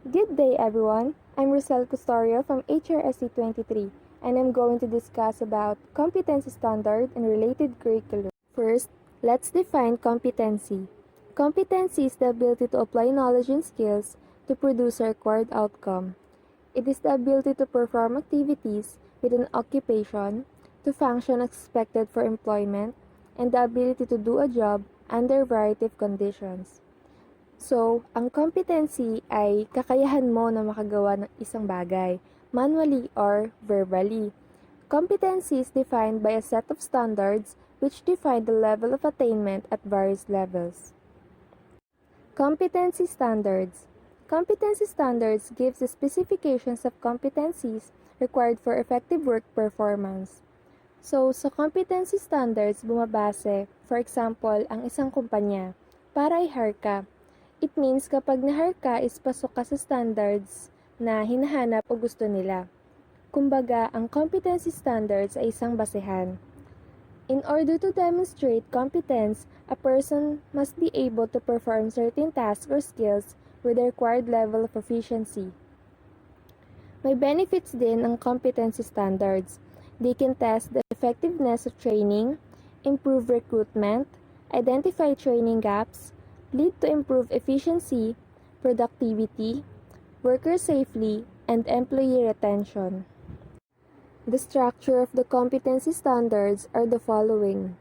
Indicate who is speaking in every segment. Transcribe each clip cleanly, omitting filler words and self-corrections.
Speaker 1: Good day, everyone. I'm Rosel Custorio from Hrst 23, and I'm going to discuss about competency standard and related curriculum. First, let's define competency. Competency is the ability to apply knowledge and skills to produce a required outcome. It is the ability to perform activities with an occupation, to function as expected for employment, and the ability to do a job under a variety of conditions. So, ang competency ay kakayahan mo na makagawa ng isang bagay, manually or verbally. Competency is defined by a set of standards which define the level of attainment at various levels. Competency standards. Competency standards gives the specifications of competencies required for effective work performance. So, sa competency standards bumabase, for example, ang isang kumpanya para i-hire ka. It means kapag na-hire ka is pasok ka sa standards na hinahanap o gusto nila. Kumbaga, ang competency standards ay isang basehan. In order to demonstrate competence, a person must be able to perform certain tasks or skills with the required level of efficiency. May benefits din ang competency standards. They can test the effectiveness of training, improve recruitment, identify training gaps, lead to improved efficiency, productivity, worker safety, and employee retention. The structure of the competency standards are the following.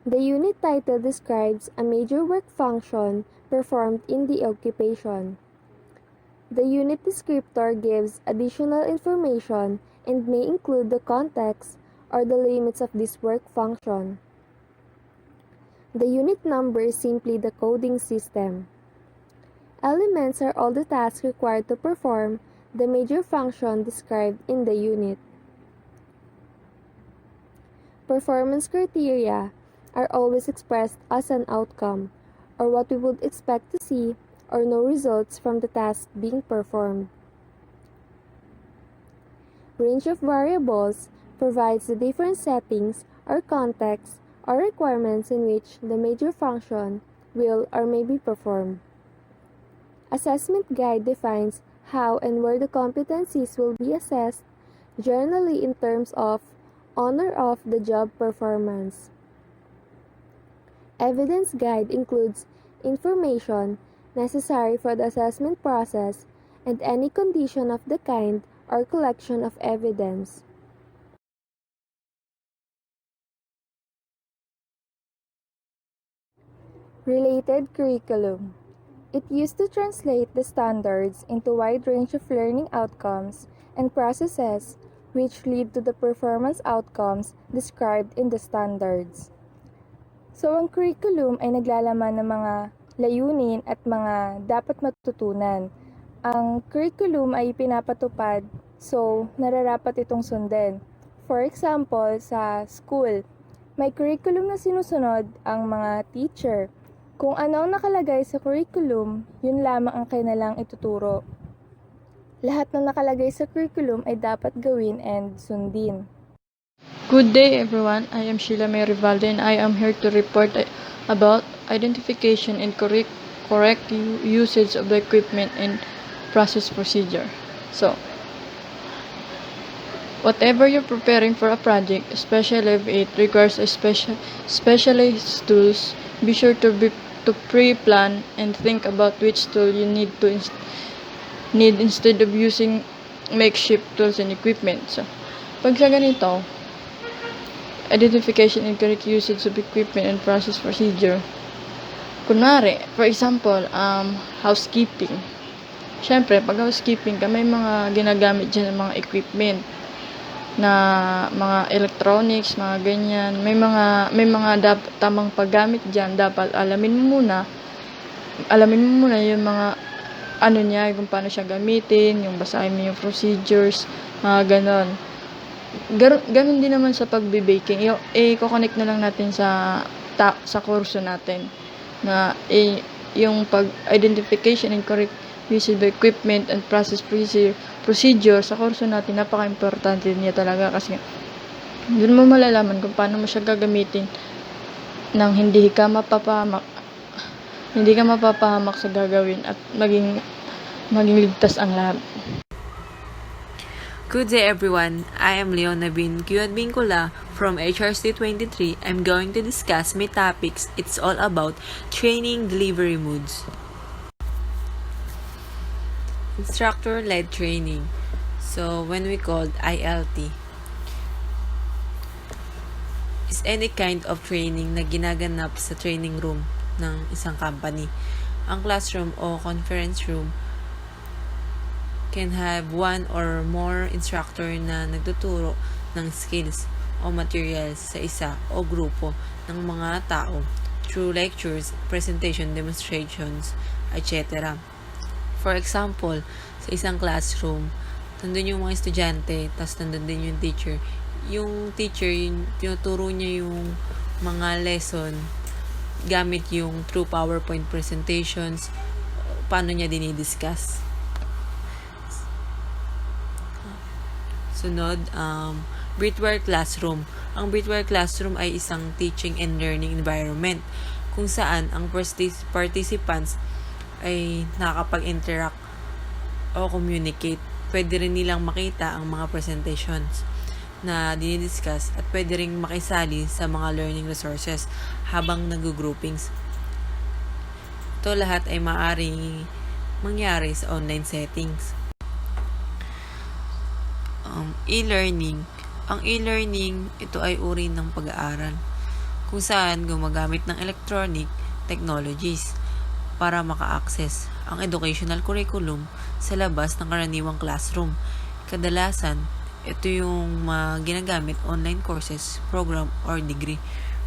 Speaker 1: The unit title describes a major work function performed in the occupation. The unit descriptor gives additional information and may include the context or the limits of this work function. The unit number is simply the coding system. Elements are all the tasks required to perform the major function described in the unit. Performance criteria are always expressed as an outcome, or what we would expect to see or know results from the task being performed. Range of variables provides the different settings or contexts or requirements in which the major function will or may be performed. Assessment guide defines how and where the competencies will be assessed, generally in terms of on or off the job performance. Evidence guide includes information necessary for the assessment process and any condition of the kind or collection of evidence. Related curriculum. It used to translate the standards into a wide range of learning outcomes and processes which lead to the performance outcomes described in the standards. So, ang curriculum ay naglalaman ng mga layunin at mga dapat matutunan. Ang curriculum ay pinapatupad, so nararapat itong sundin. For example, sa school, may curriculum na sinusunod ang mga teacher. Kung ano ang nakalagay sa curriculum, yun lamang ang kanilang ituturo. Lahat ng nakalagay sa curriculum ay dapat gawin and sundin.
Speaker 2: Good day, everyone. I am Sheila May Rivaldo and I am here to report about identification and correct usage of the equipment and process procedure. So, whatever you're preparing for a project, especially if it requires a specialized tools, be sure to pre-plan and think about which tool you need instead of using makeshift tools and equipment. So, pag sa ganito, identification and correct usage of equipment and process procedure. Kunwari, for example, housekeeping. Siyempre, pag housekeeping ka, may mga ginagamit dyan ng mga equipment na mga electronics, mga ganyan. May mga tamang paggamit diyan, dapat alamin mo muna yung mga ano niya, kung paano siya gamitin, yung basahin mo yung procedures, mga ganon. Ganon din naman sa pagbe-baking. I-connect na lang natin sa kurso natin na yung pag-identification and correct usage of equipment and process procedure sa kurso natin, napaka-importante niya talaga kasi doon mo malalaman kung paano mo siya gagamitin nang hindi ka Hindi ka mapapahamak sa gagawin at maging ligtas ang lahat.
Speaker 3: Good day everyone, I am Leona Bincula from Hrst 23. I'm going to discuss my topics. It's all about training delivery modes. Instructor-led training. So when we called ILT, is any kind of training na ginaganap sa training room ng isang company. Ang classroom o conference room can have one or more instructor na nagtuturo ng skills o materials sa isa o grupo ng mga tao through lectures, presentation, demonstrations, etc. For example, sa isang classroom, nandun yung mga estudyante, tapos nandun din yung teacher. Yung teacher, yung tinuturo niya yung mga lesson gamit yung through PowerPoint presentations, paano niya dinidiscuss. Sunod, virtual classroom. Ang virtual classroom ay isang teaching and learning environment kung saan ang participants ay nakakapag-interact o communicate. Pwede rin nilang makita ang mga presentations na dinidiscuss at pwede rin makisali sa mga learning resources habang nag-groupings. Ito lahat ay maaaring mangyari sa online settings. E-learning. Ang e-learning, ito ay uri ng pag-aaral kung saan gumagamit ng electronic technologies para maka-access ang educational curriculum sa labas ng karaniwang classroom. Kadalasan, ito yung ginagamit online courses, program, or degree.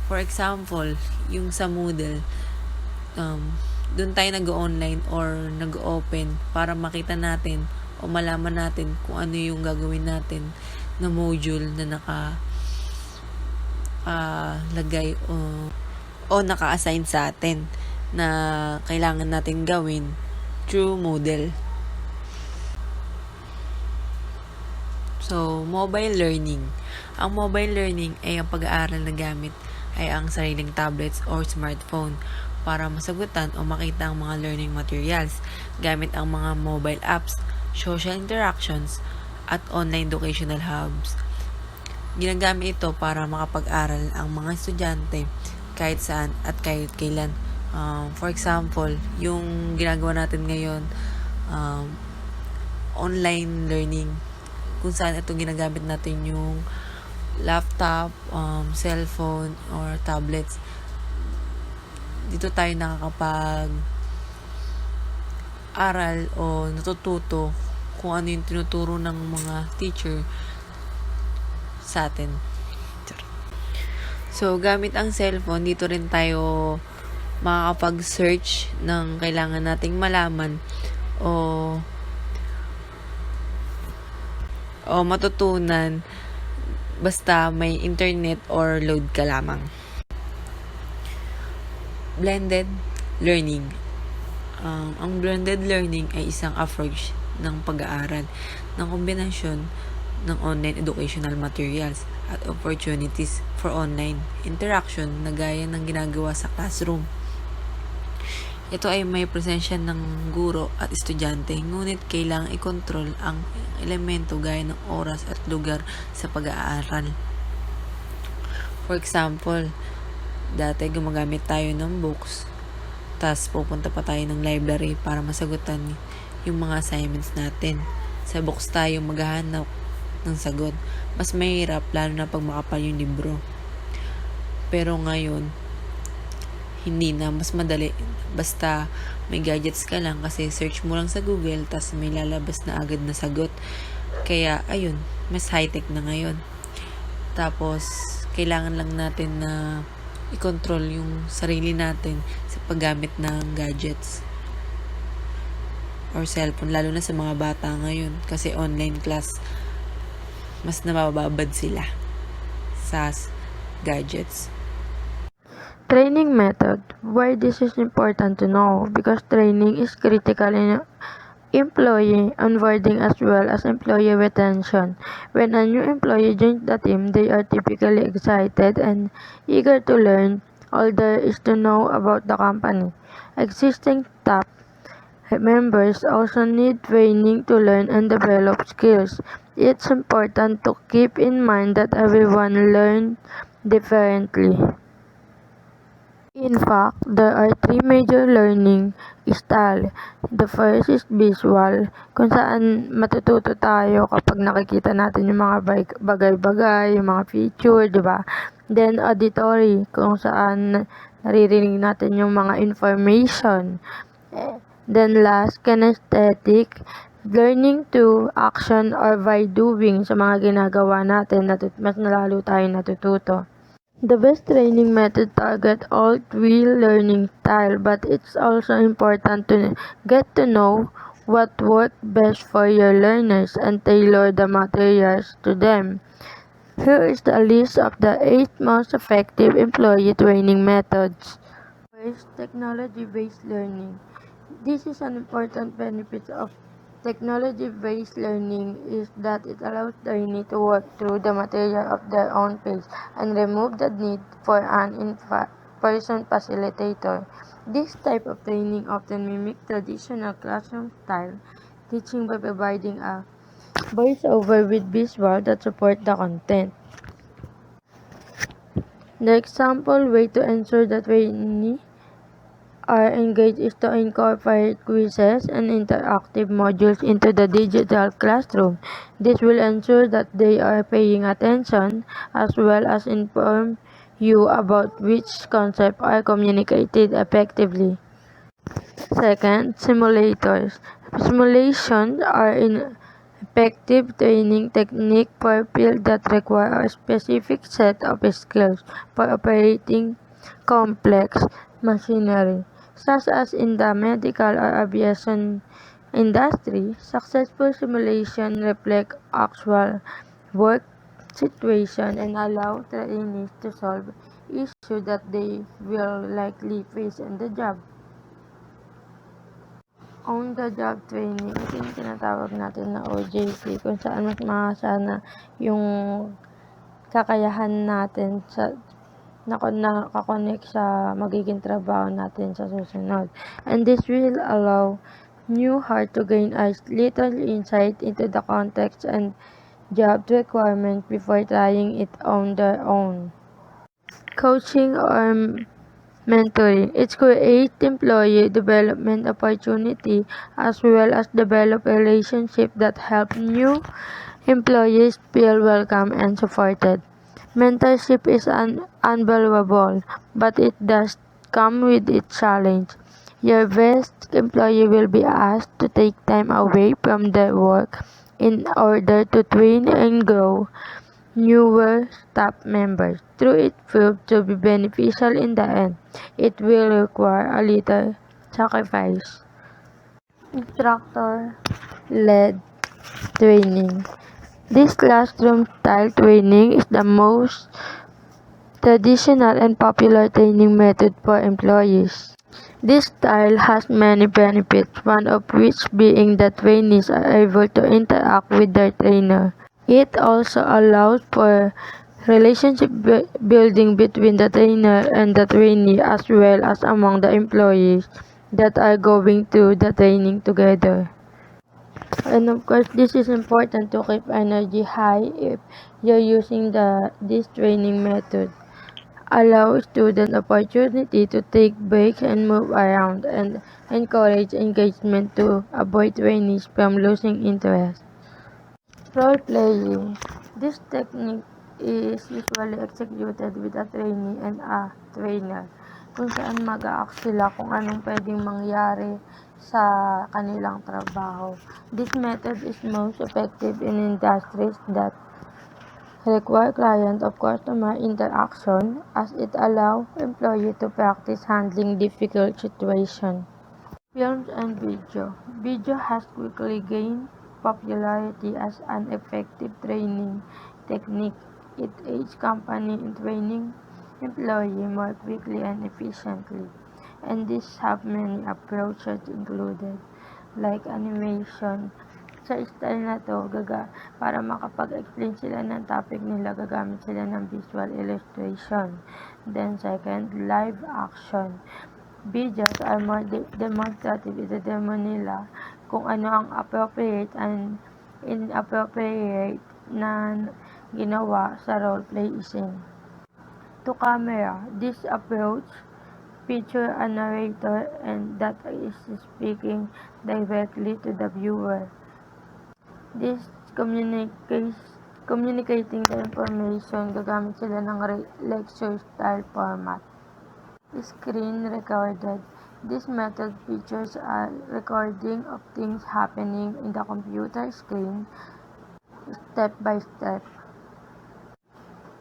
Speaker 3: For example, yung sa Moodle, doon tayo nag-online or nag-open para makita natin o malaman natin kung ano yung gagawin natin na module na lagay o naka-assign sa atin na kailangan natin gawin through Moodle. So, mobile learning. Ang mobile learning ay ang pag-aaral na gamit ay ang sariling tablets or smartphone para masagutan o makita ang mga learning materials gamit ang mga mobile apps, social interactions, at online educational hubs. Ginagamit ito para makapag-aral ang mga estudyante kahit saan at kahit kailan. For example, yung ginagawa natin ngayon, online learning, kung saan ito ginagamit natin yung laptop, cellphone, or tablets. Dito tayo nakakapag-aral o natututo kung ano yung tinuturo ng mga teacher sa atin. So, gamit ang cellphone, dito rin tayo makakapag-search ng kailangan nating malaman o matutunan basta may internet or load ka lamang. Blended learning. Ang blended learning ay isang approach ng pag-aaral ng kombinasyon ng online educational materials at opportunities for online interaction na gaya ng ginagawa sa classroom. Ito ay may presensya ng guro at estudyante, ngunit kailangang i-control ang elemento gaya ng oras at lugar sa pag-aaral. For example, dati gumagamit tayo ng books, tas pupunta pa tayo ng library para masagutan yung mga assignments natin. Sa books tayo maghahanap ng sagot. Mas mahirap lalo na pag makapal yung libro. Pero ngayon, hindi na, mas madali. Basta may gadgets ka lang kasi search mo lang sa Google tas may lalabas na agad na sagot. Kaya ayun, mas high-tech na ngayon. Tapos kailangan lang natin na i-control yung sarili natin sa paggamit ng gadgets or cellphone, lalo na sa mga bata ngayon kasi online class, mas nabababad sila sa gadgets.
Speaker 4: Training method. Why this is important to know? Because training is critical in employee onboarding as well as employee retention. When a new employee joins the team, they are typically excited and eager to learn all there is to know about the company. Existing staff members also need training to learn and develop skills. It's important to keep in mind that everyone learns differently. In fact, there are three major learning style. The first is visual, kung saan matututo tayo kapag nakikita natin yung mga bagay-bagay, yung mga feature, di ba? Then auditory, kung saan naririnig natin yung mga information. Then last, kinesthetic, learning to action or by doing sa mga ginagawa natin, mas lalo tayo natututo. The best training method target all three learning style, but it's also important to get to know what works best for your learners and tailor the materials to them. Here is the list of the 8 most effective employee training methods. First, technology-based learning. This is an important benefit of technology-based learning is that it allows learners to work through the material of their own pace and remove the need for an in-person facilitator. This type of training often mimics traditional classroom style teaching by providing a voiceover with visual that support the content. The example way to ensure that trainees are engaged is to incorporate quizzes and interactive modules into the digital classroom. This will ensure that they are paying attention as well as inform you about which concepts are communicated effectively. Second, simulators. Simulations are an effective training technique for fields that require a specific set of skills for operating complex machinery, such as in the medical or aviation industry. Successful simulation reflect actual work situation and allow trainees to solve issues that they will likely face in the job. On-the-job training, ito yung tinatawag natin na OJT, kung saan mas makasana yung kakayahan natin sa nakakonect sa magiging trabaho natin sa susunod. And this will allow new hire to gain a little insight into the context and job requirements before trying it on their own. Coaching or mentoring. It creates employee development opportunity as well as develop relationships that help new employees feel welcome and supported. Mentorship is unvaluable, but it does come with its challenge. Your best employee will be asked to take time away from their work in order to train and grow newer staff members. Though it proved to be beneficial in the end, it will require a little sacrifice. Instructor-led training. This classroom-style training is the most traditional and popular training method for employees. This style has many benefits, one of which being that trainees are able to interact with their trainer. It also allows for relationship building between the trainer and the trainee as well as among the employees that are going through the training together. And of course, this is important to keep energy high if you're using this training method. Allow students opportunity to take breaks and move around and encourage engagement to avoid trainees from losing interest. Role playing. This technique is usually executed with a trainee and a trainer, kung saan mag-a-act sila kung anong pwedeng mangyari sa kanilang trabaho. This method is most effective in industries that require client of customer interaction as it allows employees to practice handling difficult situations. Films and video. Video has quickly gained popularity as an effective training technique. It aids companies in training employees more quickly and efficiently. And these have many approaches included, like animation, Sa style na to, para makapag-explain sila ng topic nila, gagamit sila ng visual illustration. Then second, live action. Videos are more demonstrative. Ito-demo nila kung ano ang appropriate and inappropriate na ginawa sa role-play scene. To camera, this approach feature a narrator and that is speaking directly to the viewer. This communicating the information, gagamit sila ng lecture style format. Screen recorded. This method features a recording of things happening in the computer screen step by step.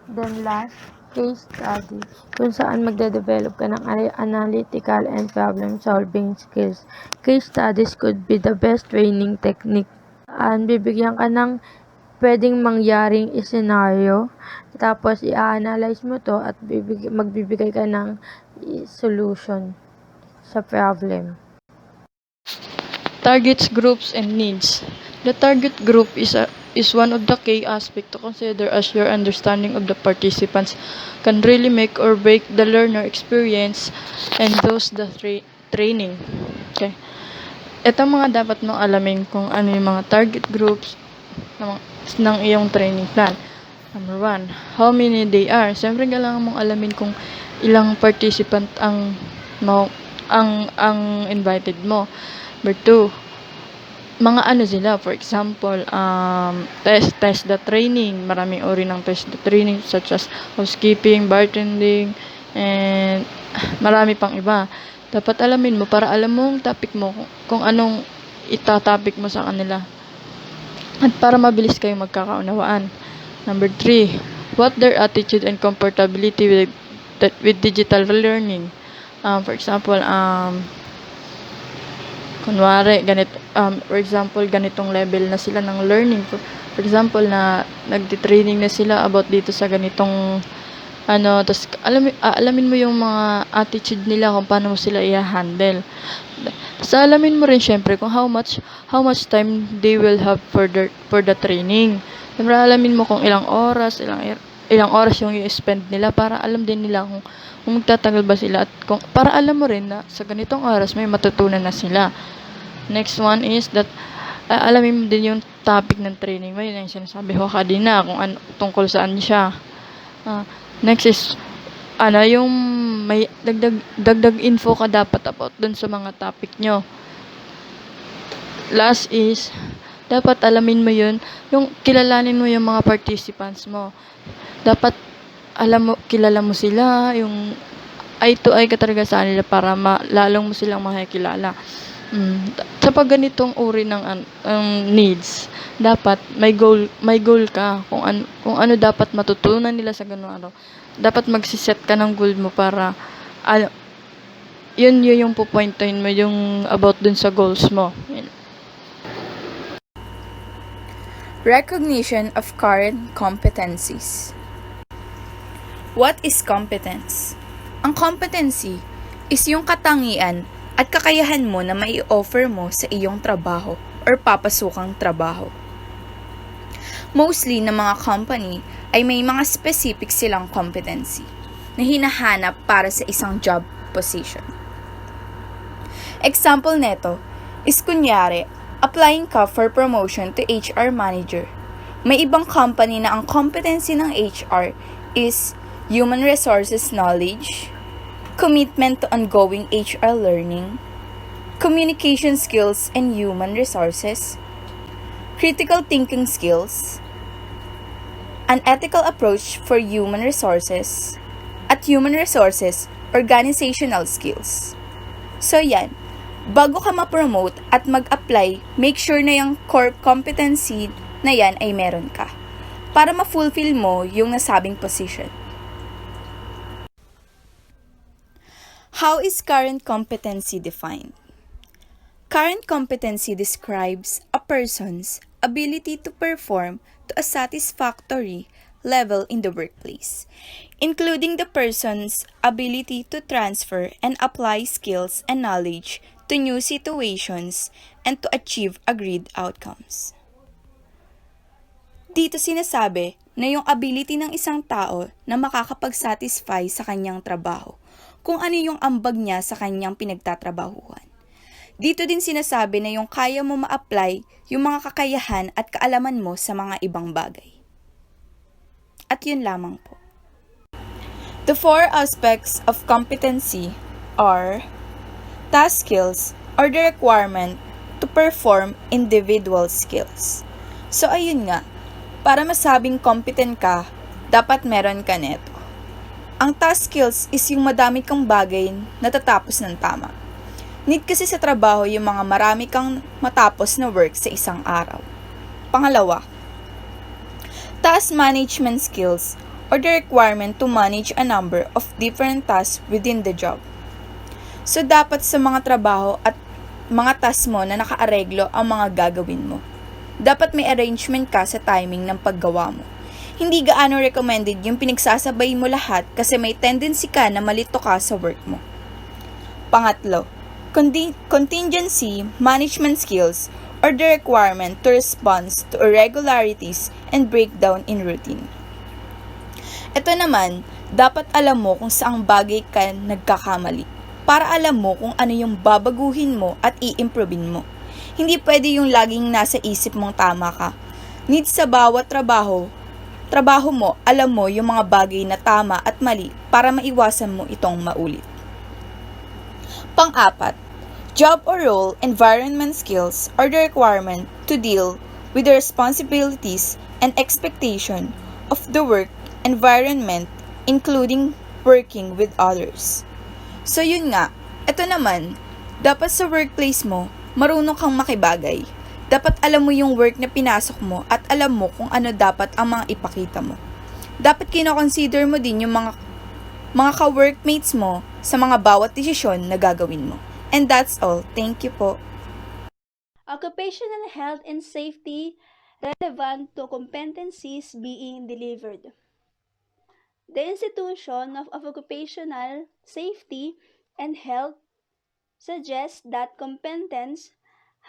Speaker 4: Then last, case study, kung saan magde-develop ka ng analytical and problem-solving skills. Case studies could be the best training technique. Bibigyan ka ng pwedeng mangyaring scenario, tapos i-analyze mo to at magbibigay ka ng solution sa problem.
Speaker 2: Targets, groups, and needs. The target group is one of the key aspects to consider as your understanding of the participants can really make or break the learner experience and thus the training. Okay. Ito mga dapat mong alamin kung ano yung mga target groups ng iyong training plan. Number 1, how many they are. Siyempre kailangan mong alamin kung ilang participant ang invited mo. Number 2, mga ano sila, for example, test the training. Maraming uri ng test the training such as housekeeping, bartending, and marami pang iba. Dapat alamin mo para alam mo ang topic mo, kung anong itatopic mo sa kanila. At para mabilis kayong magkakaunawaan. Number 3, what their attitude and comfortability with digital learning. For example, ganitong level na sila ng learning. For example, na nagti-training na sila about dito sa ganitong tapos alamin mo yung mga attitude nila kung paano mo sila i-handle. So alamin mo rin syempre kung how much time they will have for the training. Siyempre alamin mo kung ilang oras yung i-spend nila para alam din nila kung magtatagal ba sila at para alam mo rin na sa ganitong oras may matutunan na sila. Next one is that alamin mo din yung topic ng training mo. Yun yung sinasabi ko kanina kung tungkol saan siya. Next is yung may dagdag info ka dapat about dun sa mga topic nyo. Last is dapat alamin mo yun, yung kilalanin mo yung mga participants mo. Dapat kilala mo sila, yung eye to eye ka talaga sa nila para lalong mo silang makikilala. Sa pag ganitong uri ng needs, dapat may goal ka kung ano dapat matutunan nila sa ganung araw. Dapat magsiset ka ng goal mo para yun yung pupointin mo yung about dun sa goals mo.
Speaker 5: Recognition of current competencies. What is competence? Ang competency is yung katangian at kakayahan mo na mai-offer mo sa iyong trabaho or papasukang trabaho. Mostly ng mga company ay may mga specific silang competency na hinahanap para sa isang job position. Example neto is kunyari, applying ka for promotion to HR manager. May ibang company na ang competency ng HR is human resources knowledge, commitment to ongoing HR learning, communication skills and human resources, critical thinking skills, an ethical approach for human resources, at human resources organizational skills. So yan, bago ka ma-promote at mag-apply, make sure na yung core competency na yan ay meron ka para ma-fulfill mo yung nasabing position. How is current competency defined? Current competency describes a person's ability to perform to a satisfactory level in the workplace, including the person's ability to transfer and apply skills and knowledge to new situations and to achieve agreed outcomes. Dito sinasabi na yung ability ng isang tao na makakapag-satisfy sa kanyang trabaho, kung ano yung ambag niya sa kanyang pinagtatrabahuhan. Dito din sinasabi na yung kaya mo ma-apply yung mga kakayahan at kaalaman mo sa mga ibang bagay. At yun lamang po. The four aspects of competency are task skills or the requirement to perform individual skills. So ayun nga, para masabing competent ka, dapat meron ka neto. Ang task skills is yung madami kang bagay na tatapos ng tama. Need kasi sa trabaho yung mga marami kang matapos na work sa isang araw. Pangalawa, task management skills or the requirement to manage a number of different tasks within the job. So dapat sa mga trabaho at mga task mo na nakaareglo ang mga gagawin mo. Dapat may arrangement ka sa timing ng paggawa mo. Hindi gaano recommended yung pinagsasabay mo lahat kasi may tendency ka na malito ka sa work mo. Pangatlo, contingency management skills or the requirement to respond to irregularities and breakdown in routine. Ito naman, dapat alam mo kung saang bagay ka nagkakamali para alam mo kung ano yung babaguhin mo at i-improvein mo. Hindi pwede yung laging nasa isip mong tama ka. Need sa bawat trabaho mo, alam mo yung mga bagay na tama at mali para maiwasan mo itong maulit. Pang-apat, job or role environment skills are the requirement to deal with the responsibilities and expectation of the work environment including working with others. So yun nga, ito naman, dapat sa workplace mo, marunong kang makibagay. Dapat alam mo yung work na pinasok mo at alam mo kung ano dapat ang mga ipakita mo. Dapat kinoconsider mo din yung mga ka-workmates mo sa mga bawat desisyon na gagawin mo. And that's all. Thank you po.
Speaker 6: Occupational health and safety relevant to competencies being delivered. The institution of occupational safety and health suggests that competence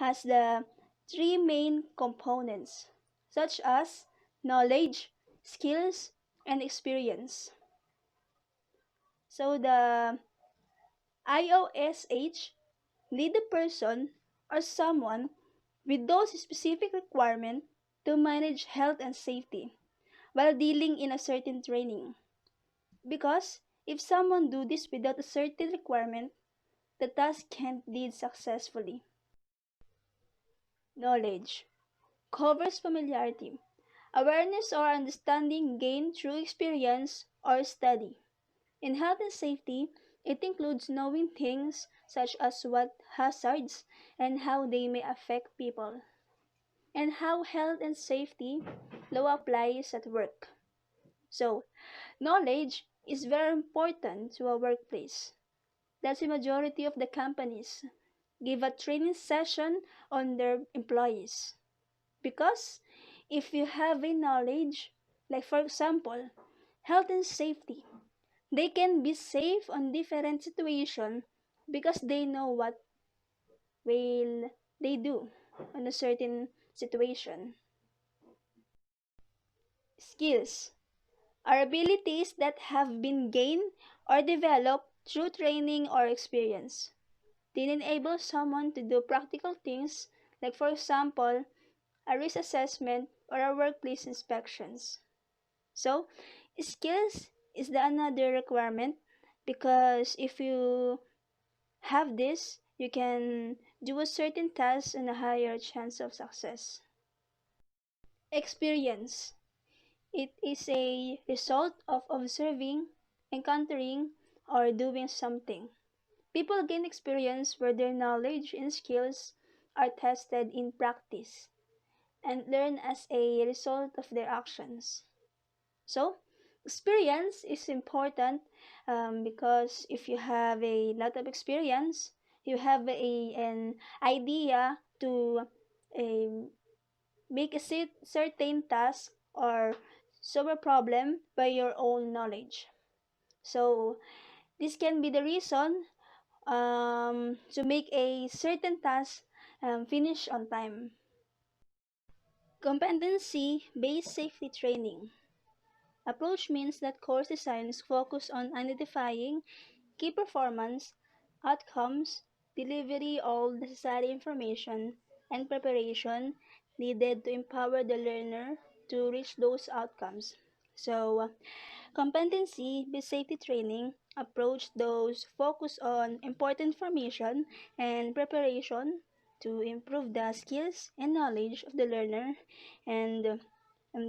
Speaker 6: has the three main components, such as knowledge, skills, and experience. So the IOSH need a person or someone with those specific requirements to manage health and safety while dealing in a certain training. Because if someone do this without a certain requirement, the task can't lead successfully. Knowledge covers familiarity, awareness or understanding gained through experience or study. In health and safety, it includes knowing things such as what hazards and how they may affect people, and how health and safety law applies at work. So, knowledge is very important to a workplace. That's the majority of the companies give a training session on their employees. Because if you have a knowledge, like for example, health and safety, they can be safe on different situations because they know what will they do on a certain situation. Skills are abilities that have been gained or developed through training or experience. They enable someone to do practical things like for example, a risk assessment or a workplace inspections. So, skills is the another requirement because if you have this, you can do a certain task and a higher chance of success. Experience. It is a result of observing, encountering, or doing something. People gain experience where their knowledge and skills are tested in practice and learn as a result of their actions. So, experience is important because if you have a lot of experience, you have an idea to uh, make a certain task or solve a problem by your own knowledge. So, this can be the reason to make a certain task finish on time. Competency-based safety training. Approach means that course design is focused on identifying key performance outcomes, delivery of necessary information, and preparation needed to empower the learner to reach those outcomes. So, competency-based safety training approach those focus on important information and preparation to improve the skills and knowledge of the learner and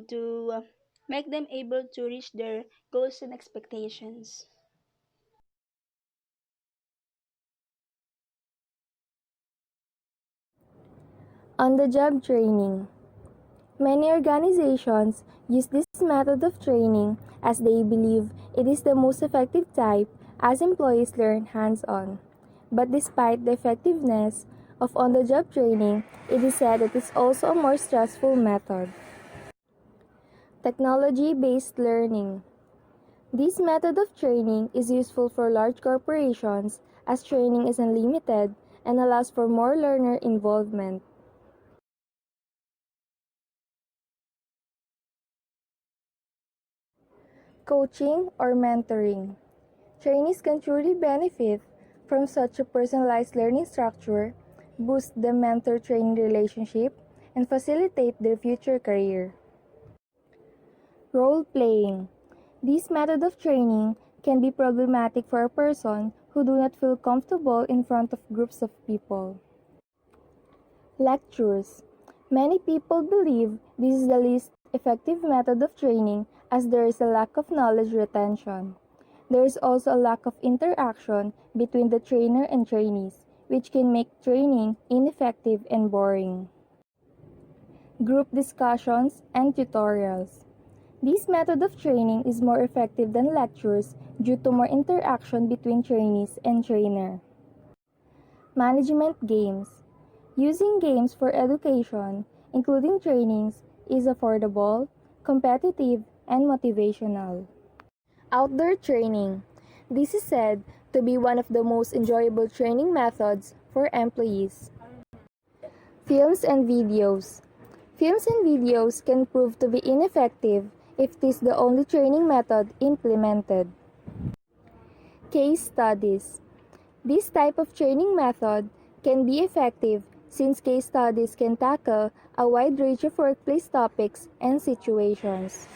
Speaker 6: to make them able to reach their goals and expectations.
Speaker 1: On-the-job training. Many organizations use this method of training as they believe it is the most effective type as employees learn hands-on. But despite the effectiveness of on-the-job training, it is said that it is also a more stressful method. Technology-based learning. This method of training is useful for large corporations as training is unlimited and allows for more learner involvement. Coaching or mentoring. Trainees can truly benefit from such a personalized learning structure, boost the mentor-trainee relationship, and facilitate their future career. Role-playing. This method of training can be problematic for a person who do not feel comfortable in front of groups of people. Lectures. Many people believe this is the least effective method of training as there is a lack of knowledge retention. There is also a lack of interaction between the trainer and trainees, which can make training ineffective and boring. Group discussions and tutorials. This method of training is more effective than lectures due to more interaction between trainees and trainer. Management games. Using games for education, including trainings, is affordable, competitive, and motivational. Outdoor training. This is said to be one of the most enjoyable training methods for employees. Films and videos. Films and videos can prove to be ineffective if it is the only training method implemented. Case studies. This type of training method can be effective since case studies can tackle a wide range of workplace topics and situations.